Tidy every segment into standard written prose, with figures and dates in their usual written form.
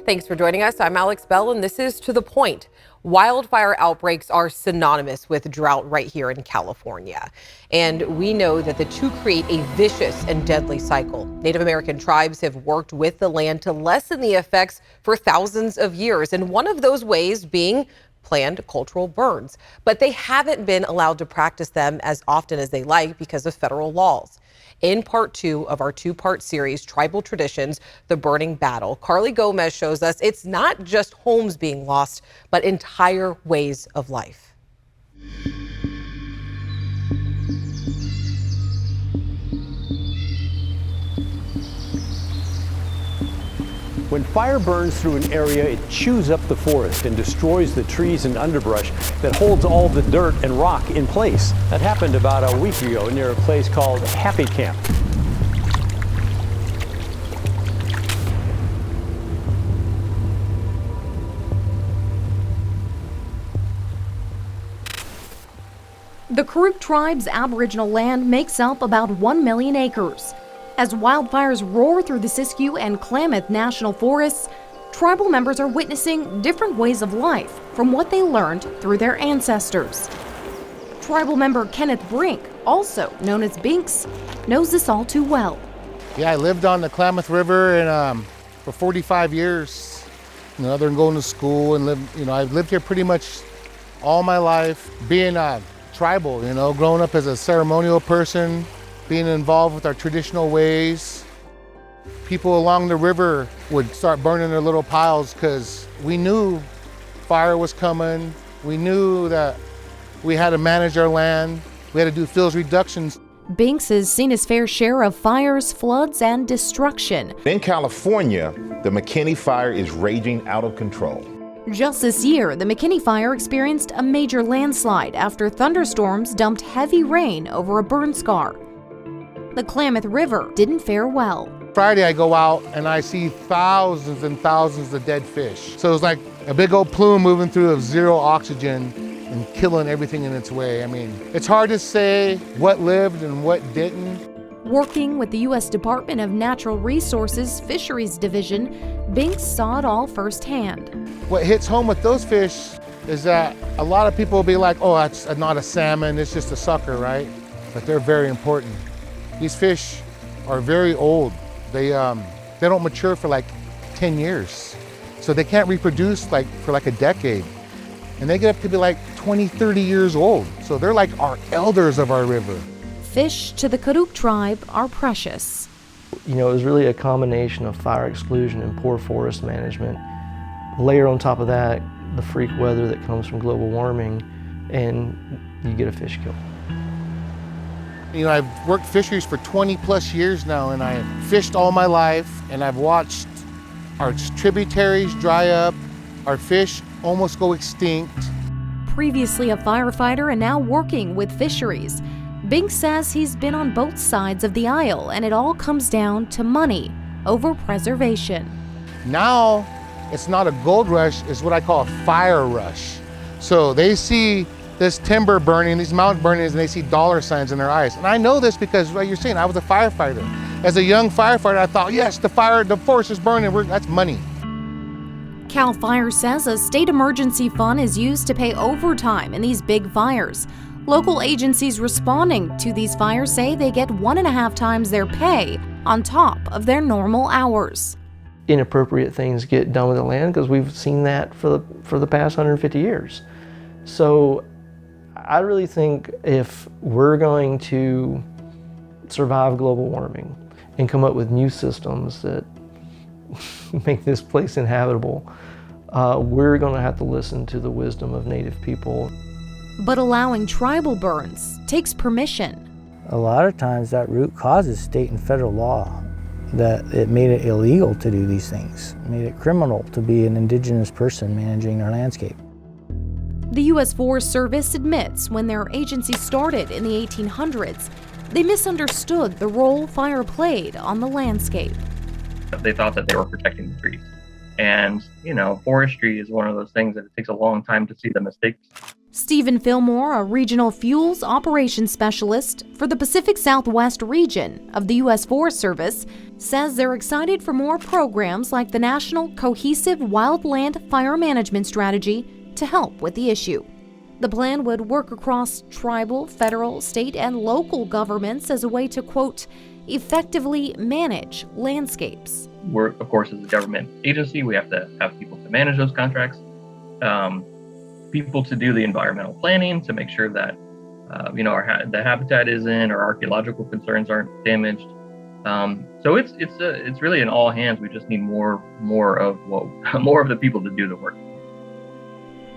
Thanks for joining us. I'm Alex Bell, and this is To the Point. Wildfire outbreaks are synonymous with drought right here in California. And we know that the two create a vicious and deadly cycle. Native American tribes have worked with the land to lessen the effects for thousands of years, and one of those ways being planned cultural burns. But they haven't been allowed to practice them as often as they like because of federal laws. In part 2 of our 2-part series, Tribal Traditions, The Burning Battle, Carly Gomez shows us it's not just homes being lost, but entire ways of life. When fire burns through an area, it chews up the forest and destroys the trees and underbrush that holds all the dirt and rock in place. That happened about a week ago near a place called Happy Camp. The Karuk tribe's Aboriginal land makes up about 1 million acres. As wildfires roar through the Siskiyou and Klamath National Forests, tribal members are witnessing different ways of life from what they learned through their ancestors. Tribal member Kenneth Brink, also known as Binks, knows this all too well. Yeah, I lived on the Klamath River and for 45 years. Other than going to school and I've lived here pretty much all my life. Being tribal, growing up as a ceremonial person, being involved with our traditional ways. People along the river would start burning their little piles because we knew fire was coming. We knew that we had to manage our land. We had to do fuels reductions. Binks has seen his fair share of fires, floods, and destruction. In California, the McKinney Fire is raging out of control. Just this year, the McKinney Fire experienced a major landslide after thunderstorms dumped heavy rain over a burn scar. The Klamath River didn't fare well. Friday I go out and I see thousands and thousands of dead fish. So it's like a big old plume moving through of zero oxygen and killing everything in its way. I mean, it's hard to say what lived and what didn't. Working with the U.S. Department of Natural Resources Fisheries Division, Binks saw it all firsthand. What hits home with those fish is that a lot of people will be like, oh, that's not a salmon, it's just a sucker, right? But they're very important. These fish are very old. They don't mature for like 10 years. So they can't reproduce for a decade. And they get up to be like 20, 30 years old. So they're like our elders of our river. Fish to the Karuk tribe are precious. It was really a combination of fire exclusion and poor forest management. Layer on top of that, the freak weather that comes from global warming, and you get a fish kill. I've worked fisheries for 20 plus years now, and I fished all my life, and I've watched our tributaries dry up, our fish almost go extinct. Previously a firefighter and now working with fisheries, Binks says he's been on both sides of the aisle, and it all comes down to money over preservation. Now, it's not a gold rush, it's what I call a fire rush. So they see this timber burning, these mountain burnings, and they see dollar signs in their eyes. And I know this because, like you're saying, I was a firefighter. As a young firefighter, I thought, yes, the forest is burning, that's money. CAL FIRE says a state emergency fund is used to pay overtime in these big fires. Local agencies responding to these fires say they get 1.5 times their pay on top of their normal hours. Inappropriate things get done with the land because we've seen that for the past 150 years. So I really think if we're going to survive global warming and come up with new systems that make this place inhabitable, we're going to have to listen to the wisdom of Native people. But allowing tribal burns takes permission. A lot of times that root causes state and federal law that it made it illegal to do these things, it made it criminal to be an indigenous person managing our landscape. The U.S. Forest Service admits when their agency started in the 1800s, they misunderstood the role fire played on the landscape. They thought that they were protecting the trees. And, forestry is one of those things that it takes a long time to see the mistakes. Stephen Fillmore, a regional fuels operations specialist for the Pacific Southwest region of the U.S. Forest Service, says they're excited for more programs like the National Cohesive Wildland Fire Management Strategy to help with the issue. The plan would work across tribal, federal, state, and local governments as a way to, quote, effectively manage landscapes. We're, of course, as a government agency, we have to have people to manage those contracts, people to do the environmental planning to make sure that, the habitat is in, or archaeological concerns aren't damaged. So it's really an all hands. We just need more of the people to do the work.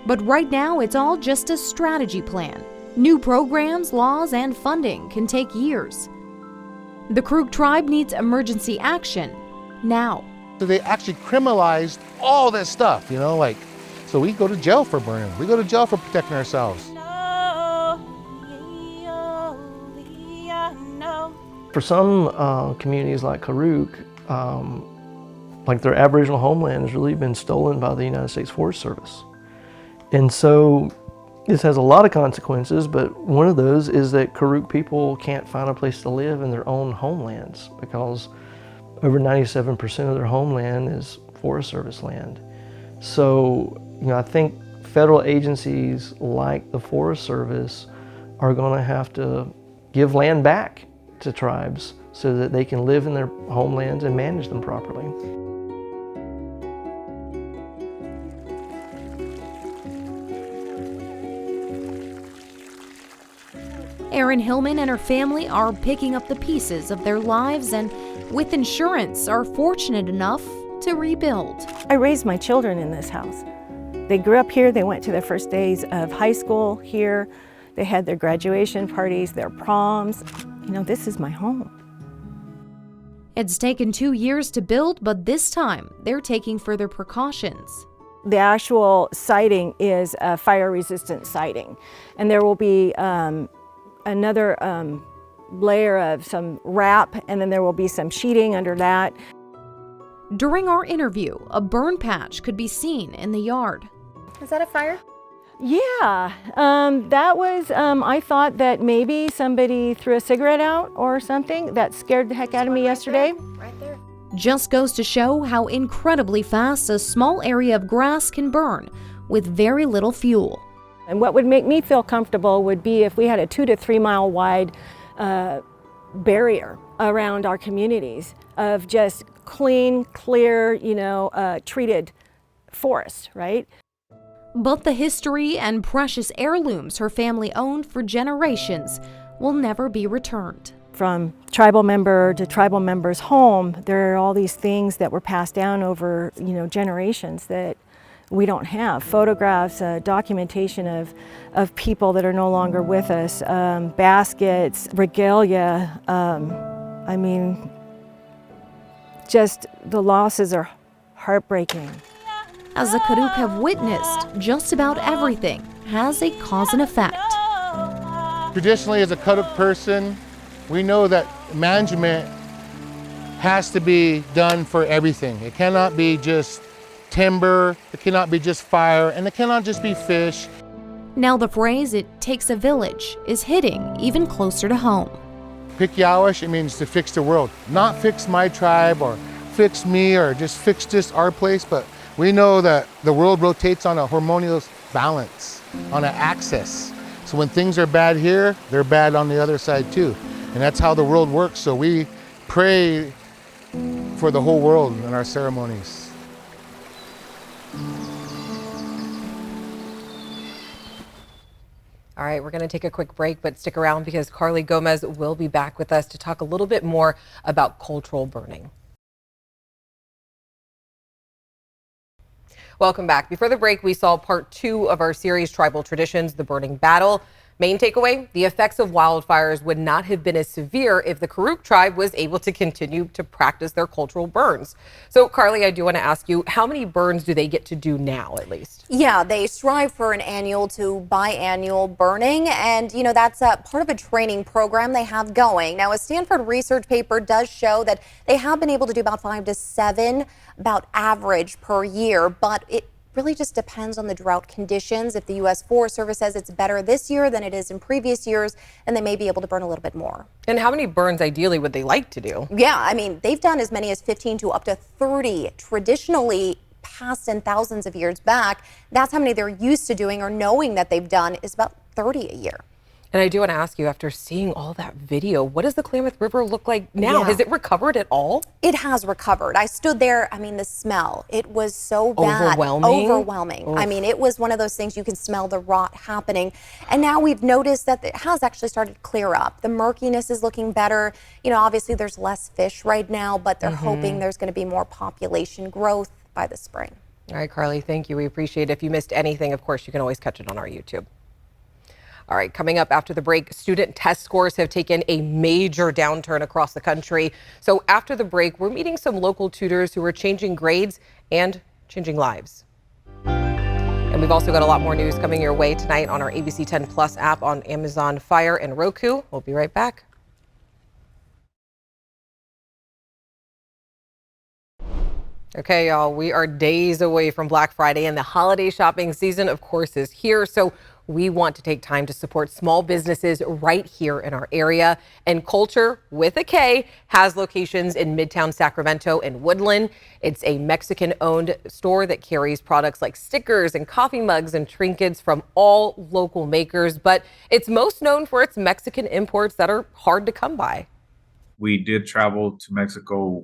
But right now, it's all just a strategy plan. New programs, laws, and funding can take years. The Karuk tribe needs emergency action now. So they actually criminalized all this stuff, so we go to jail for burning. We go to jail for protecting ourselves. For some communities like Karuk, like their Aboriginal homeland has really been stolen by the United States Forest Service. And so this has a lot of consequences, but one of those is that Karuk people can't find a place to live in their own homelands because over 97% of their homeland is Forest Service land. So, I think federal agencies like the Forest Service are going to have to give land back to tribes so that they can live in their homelands and manage them properly. Erin Hillman and her family are picking up the pieces of their lives and, with insurance, are fortunate enough to rebuild. I raised my children in this house. They grew up here, they went to their first days of high school here, they had their graduation parties, their proms. This is my home. It's taken 2 years to build, but this time they're taking further precautions. The actual siding is a fire-resistant siding, and there will be another layer of some wrap, and then there will be some sheeting under that. During our interview, a burn patch could be seen in the yard. Is that a fire? Yeah, that was, I thought that maybe somebody threw a cigarette out or something. That scared the heck out of me yesterday. Right there. Just goes to show how incredibly fast a small area of grass can burn with very little fuel. And what would make me feel comfortable would be if we had a 2 to 3 mile wide barrier around our communities of just clean, clear, treated forest, right? But the history and precious heirlooms her family owned for generations will never be returned. From tribal member to tribal member's home, there are all these things that were passed down over, generations that we don't have. Photographs, documentation of people that are no longer with us, baskets, regalia. Just the losses are heartbreaking. As the Karuk have witnessed, just about everything has a cause and effect. Traditionally, as a Karuk person, we know that management has to be done for everything. It cannot be just timber, it cannot be just fire, and it cannot just be fish. Now the phrase, "it takes a village," is hitting even closer to home. Pikyawish, it means to fix the world. Not fix my tribe or fix me or just fix just our place, but we know that the world rotates on a harmonious balance, on an axis. So when things are bad here, they're bad on the other side too. And that's how the world works. So we pray for the whole world in our ceremonies. All right, we're going to take a quick break, but stick around because Carly Gomez will be back with us to talk a little bit more about cultural burning. Welcome back. Before the break, we saw part 2 of our series, Tribal Traditions, The Burning Battle. Main takeaway, the effects of wildfires would not have been as severe if the Karuk tribe was able to continue to practice their cultural burns. So, Carly, I do want to ask you, how many burns do they get to do now, at least? Yeah, they strive for an annual to biannual burning, and, that's a part of a training program they have going. Now, a Stanford research paper does show that they have been able to do about 5 to 7, about average per year, but really just depends on the drought conditions. If the U.S. Forest Service says it's better this year than it is in previous years, then they may be able to burn a little bit more. And how many burns ideally would they like to do? Yeah, I mean, they've done as many as 15 to up to 30 traditionally past and thousands of years back. That's how many they're used to doing or knowing that they've done is about 30 a year. And I do want to ask you, after seeing all that video, what does the Klamath River look like now? Yeah. Has it recovered at all? It has recovered. I stood there. I mean, the smell, it was so bad. Overwhelming? I mean, it was one of those things you can smell the rot happening. And now we've noticed that it has actually started to clear up. The murkiness is looking better. You know, obviously there's less fish right now, but they're hoping there's going to be more population growth by the spring. All right, Carly, thank you. We appreciate it. If you missed anything, of course, you can always catch it on our YouTube. All right, coming up after the break, student test scores have taken a major downturn across the country. So after the break, we're meeting some local tutors who are changing grades and changing lives. And we've also got a lot more news coming your way tonight on our ABC 10 Plus app on Amazon Fire and Roku. We'll be right back. Okay, y'all, we are days away from Black Friday and the holiday shopping season, of course, is here. So we want to take time to support small businesses right here in our area. And Culture, with a K, has locations in Midtown Sacramento and Woodland. It's a Mexican-owned store that carries products like stickers and coffee mugs and trinkets from all local makers. But it's most known for its Mexican imports that are hard to come by. We did travel to Mexico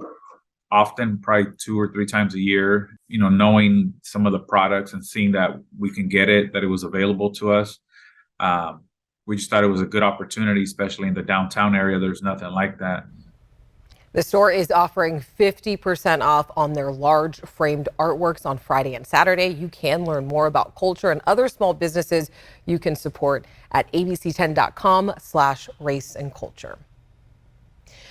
often, probably 2 or 3 times a year, you know, knowing some of the products and seeing that we can get it, that it was available to us. We just thought it was a good opportunity, especially in the downtown area. There's nothing like that. The store is offering 50% off on their large framed artworks on Friday and Saturday. You can learn more about Culture and other small businesses you can support at abc10.com/raceandculture.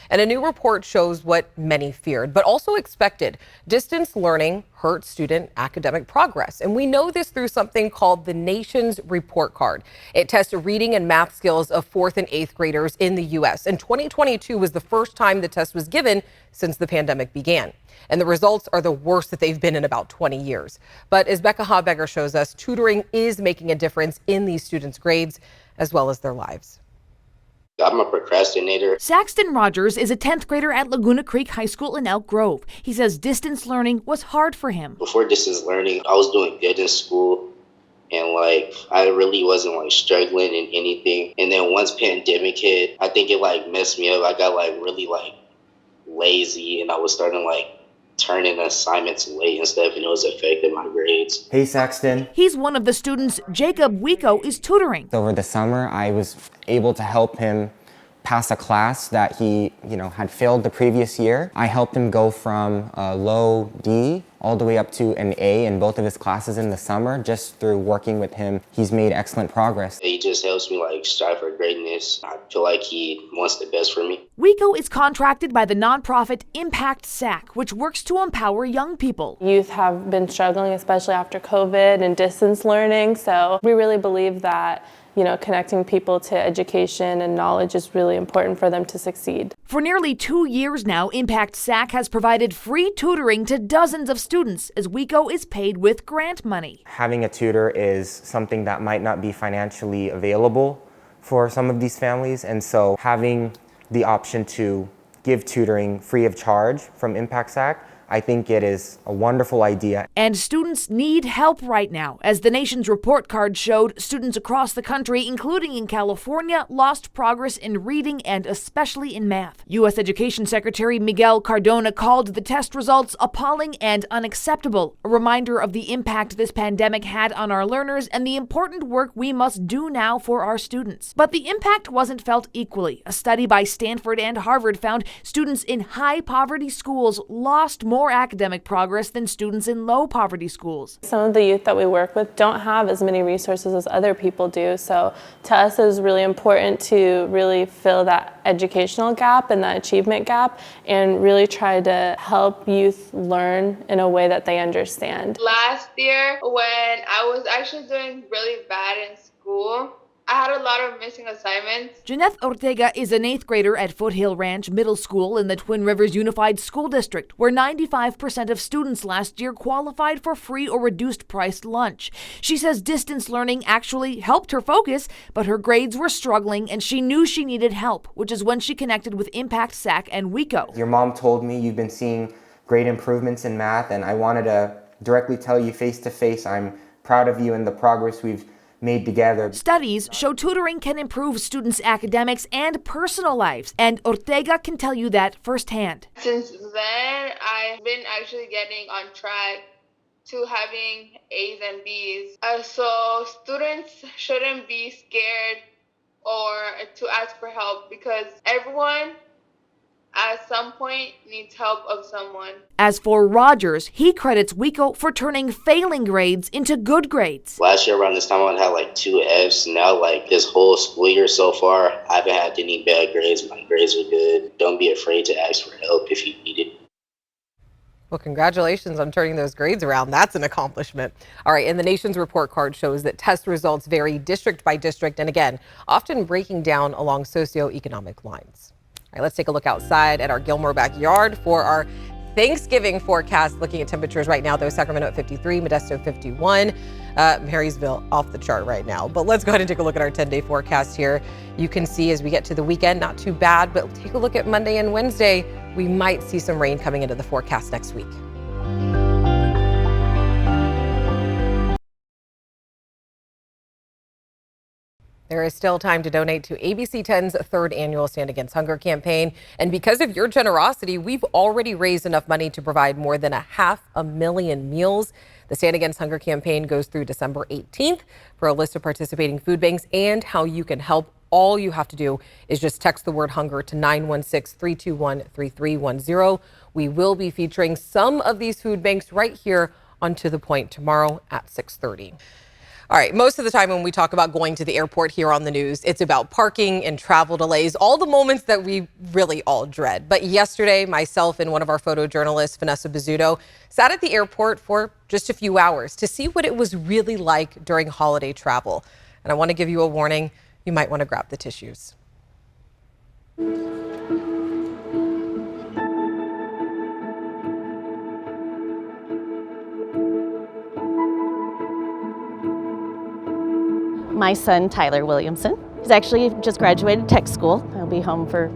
And a new report shows what many feared, but also expected. Distance learning hurts student academic progress. And we know this through something called the Nation's Report Card. It tests reading and math skills of 4th and 8th graders in the U.S. And 2022 was the first time the test was given since the pandemic began. And the results are the worst that they've been in about 20 years. But as Becca Habegger shows us, tutoring is making a difference in these students' grades as well as their lives. I'm a procrastinator. Saxton Rogers is a 10th grader at Laguna Creek High School in Elk Grove. He says distance learning was hard for him. Before distance learning, I was doing good in school and I really wasn't struggling in anything. And then once pandemic hit, I think it messed me up. I got really lazy and I was starting turning assignments late and stuff, and it was affecting my grades. Hey, Saxton. He's one of the students Jacob Wico is tutoring. Over the summer, I was able to help him pass a class that he, had failed the previous year. I helped him go from a low D all the way up to an A in both of his classes in the summer. Just through working with him, he's made excellent progress. He just helps me strive for greatness. I feel like he wants the best for me. Wico is contracted by the nonprofit Impact SAC, which works to empower young people. Youth have been struggling, especially after COVID and distance learning. So we really believe that connecting people to education and knowledge is really important for them to succeed. For nearly 2 years now, Impact SAC has provided free tutoring to dozens of students as Wico is paid with grant money. Having a tutor is something that might not be financially available for some of these families, and so having the option to give tutoring free of charge from Impact SAC, I think it is a wonderful idea. And students need help right now. As the Nation's Report Card showed, students across the country, including in California, lost progress in reading and especially in math. U.S. Education Secretary Miguel Cardona called the test results appalling and unacceptable, a reminder of the impact this pandemic had on our learners and the important work we must do now for our students. But the impact wasn't felt equally. A study by Stanford and Harvard found students in high-poverty schools lost more academic progress than students in low-poverty schools. Some of the youth that we work with don't have as many resources as other people do, so to us it is really important to really fill that educational gap and that achievement gap and really try to help youth learn in a way that they understand. Last year, when I was actually doing really bad in school, I had a lot of missing assignments. Jeanette Ortega is an 8th grader at Foothill Ranch Middle School in the Twin Rivers Unified School District, where 95% of students last year qualified for free or reduced priced lunch. She says distance learning actually helped her focus, but her grades were struggling and she knew she needed help, which is when she connected with Impact SAC and WECO. Your mom told me you've been seeing great improvements in math, and I wanted to directly tell you face to face I'm proud of you and the progress we've made together. Studies show tutoring can improve students' academics and personal lives, and Ortega can tell you that firsthand. Since then, I've been actually getting on track to having A's and B's. So students shouldn't be scared or to ask for help because everyone at some point needs help of someone. As for Rogers, he credits WECO for turning failing grades into good grades. Last year around this time I had like 2 F's. Now like this whole school year so far, I haven't had any bad grades. My grades were good. Don't be afraid to ask for help if you need it. Well, congratulations on turning those grades around. That's an accomplishment. All right, and the nation's report card shows that test results vary district by district and again, often breaking down along socioeconomic lines. All right, let's take a look outside at our Gilmore backyard for our Thanksgiving forecast. Looking at temperatures right now, though, Sacramento at 53, Modesto 51, Marysville off the chart right now. But let's go ahead and take a look at our 10-day forecast here. You can see as we get to the weekend, not too bad, but take a look at Monday and Wednesday. We might see some rain coming into the forecast next week. There is still time to donate to ABC 10's 3rd annual Stand Against Hunger campaign. And because of your generosity, we've already raised enough money to provide more than 500,000 meals. The Stand Against Hunger campaign goes through December 18th. For a list of participating food banks and how you can help, all you have to do is just text the word hunger to 916-321-3310. We will be featuring some of these food banks right here on To The Point tomorrow at 6:30. All right, most of the time when we talk about going to the airport here on the news, it's about parking and travel delays, all the moments that we really all dread. But yesterday, myself and one of our photojournalists, Vanessa Bizzuto, sat at the airport for just a few hours to see what it was really like during holiday travel. And I want to give you a warning, you might want to grab the tissues. My son, Tyler Williamson, he's actually just graduated tech school. He'll be home for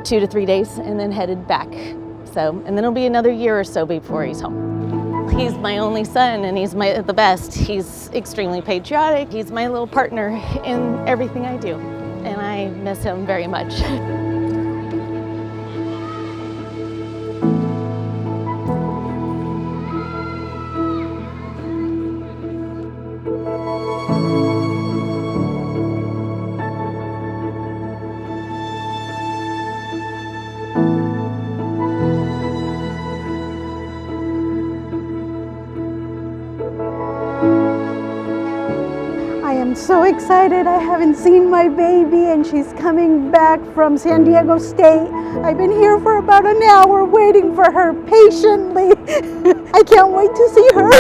2 to 3 days and then headed back. And then it'll be another year or so before he's home. He's my only son and he's the best. He's extremely patriotic. He's my little partner in everything I do. And I miss him very much. I'm so excited. I haven't seen my baby and she's coming back from San Diego State. I've been here for about an hour waiting for her patiently. I can't wait to see her.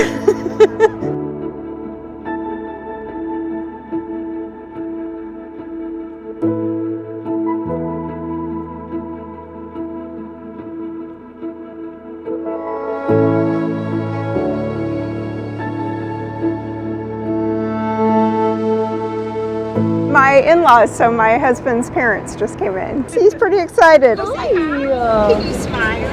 My in-laws, so my husband's parents just came in. He's pretty excited. Hi. Can you smile?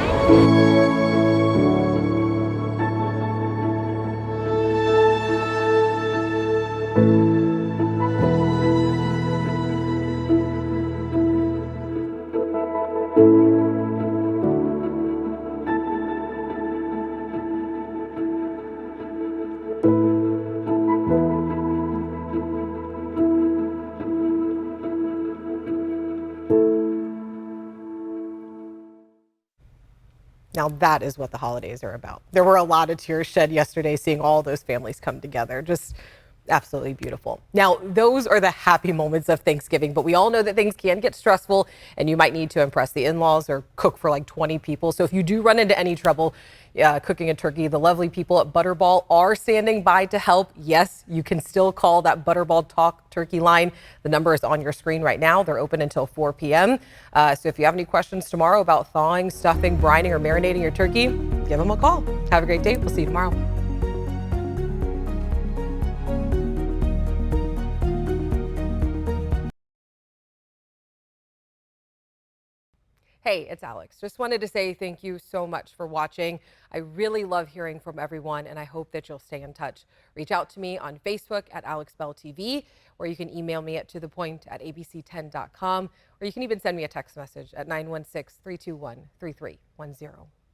Now that is what the holidays are about. There were a lot of tears shed yesterday seeing all those families come together. Just absolutely beautiful. Now, those are the happy moments of Thanksgiving, but we all know that things can get stressful and you might need to impress the in-laws or cook for like 20 people. So if you do run into any trouble, cooking a turkey, the lovely people at Butterball are standing by to help. Yes, you can still call that Butterball Talk Turkey line. The number is on your screen right now. They're open until 4 p.m. So if you have any questions tomorrow about thawing, stuffing, brining, or marinating your turkey, give them a call. Have a great day. We'll see you tomorrow. Hey, it's Alex. Just wanted to say thank you so much for watching. I really love hearing from everyone, and I hope that you'll stay in touch. Reach out to me on Facebook at Alex Bell TV, or you can email me at tothepoint@abc10.com, or you can even send me a text message at 916-321-3310.